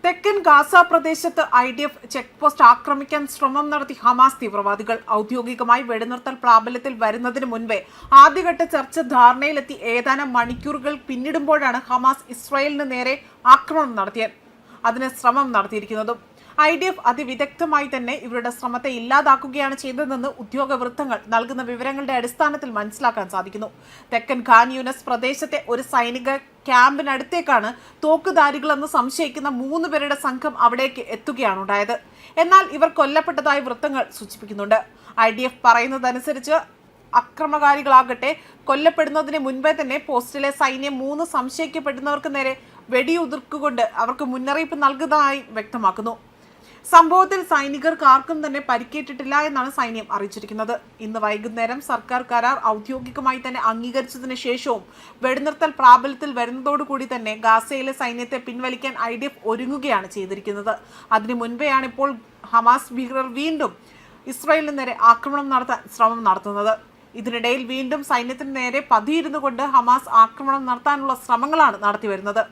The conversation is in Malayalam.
തെക്കൻ ഗാസ പ്രദേശത്ത് IDF ചെക്ക് പോസ്റ്റ് ആക്രമിക്കാൻ ശ്രമം നടത്തി ഹമാസ് തീവ്രവാദികൾ. ഔദ്യോഗികമായി വെടിനിർത്തൽ പ്രാബല്യത്തിൽ വരുന്നതിന് മുൻപേ ആദ്യഘട്ട ചർച്ച ധാരണയിലെത്തി ഏതാനും മണിക്കൂറുകൾ പിന്നിടുമ്പോഴാണ് ഹമാസ് ഇസ്രായേലിന് നേരെ ആക്രമണം നടത്തിയിരിക്കുന്നതും. IDF അതിവിദഗ്ധമായി തന്നെ ഇവരുടെ ശ്രമത്തെ ഇല്ലാതാക്കുകയാണ് ചെയ്തതെന്ന് ഉദ്യോഗ വൃത്തങ്ങൾ നൽകുന്ന വിവരങ്ങളുടെ അടിസ്ഥാനത്തിൽ മനസ്സിലാക്കാൻ സാധിക്കുന്നു. തെക്കൻ ഖാൻ യൂനസ് പ്രദേശത്തെ ഒരു സൈനിക ക്യാമ്പിനടുത്തേക്കാണ് തോക്കുധാരികളെന്ന് സംശയിക്കുന്ന 3 പേരുടെ സംഘം അവിടേക്ക് എത്തുകയാണ് ഉണ്ടായത്. എന്നാൽ ഇവർ കൊല്ലപ്പെട്ടതായി വൃത്തങ്ങൾ സൂചിപ്പിക്കുന്നുണ്ട്. IDF പറയുന്നതനുസരിച്ച് അക്രമകാരികളാകട്ടെ കൊല്ലപ്പെടുന്നതിന് മുൻപേ തന്നെ പോസ്റ്റിലെ സൈന്യം 3 സംശയിക്കപ്പെടുന്നവർക്ക് നേരെ വെടിയുതിർക്കുകൊണ്ട് അവർക്ക് മുന്നറിയിപ്പ് നൽകുന്നതായി വ്യക്തമാക്കുന്നു. സംഭവത്തിൽ സൈനികർക്ക് ആർക്കും തന്നെ പരിക്കേറ്റിട്ടില്ല എന്നാണ് സൈന്യം അറിയിച്ചിരിക്കുന്നത്. ഇന്ന് വൈകുന്നേരം സർക്കാർ കരാർ ഔദ്യോഗികമായി തന്നെ അംഗീകരിച്ചതിന് ശേഷവും വെടിനിർത്തൽ പ്രാബല്യത്തിൽ വരുന്നതോടുകൂടി തന്നെ ഗാസയിലെ സൈന്യത്തെ പിൻവലിക്കാൻ IDF ഒരുങ്ങുകയാണ് ചെയ്തിരിക്കുന്നത്. അതിനു മുൻപെയാണ് ഇപ്പോൾ ഹമാസ് ഭീകരർ വീണ്ടും ഇസ്രായേലിന് നേരെ ആക്രമണം നടത്താൻ ശ്രമം നടത്തുന്നത്. ഇതിനിടയിൽ വീണ്ടും സൈന്യത്തിന് നേരെ പതിയിരുന്നു കൊണ്ട് ഹമാസ് ആക്രമണം നടത്താനുള്ള ശ്രമങ്ങളാണ് നടത്തിവരുന്നത്.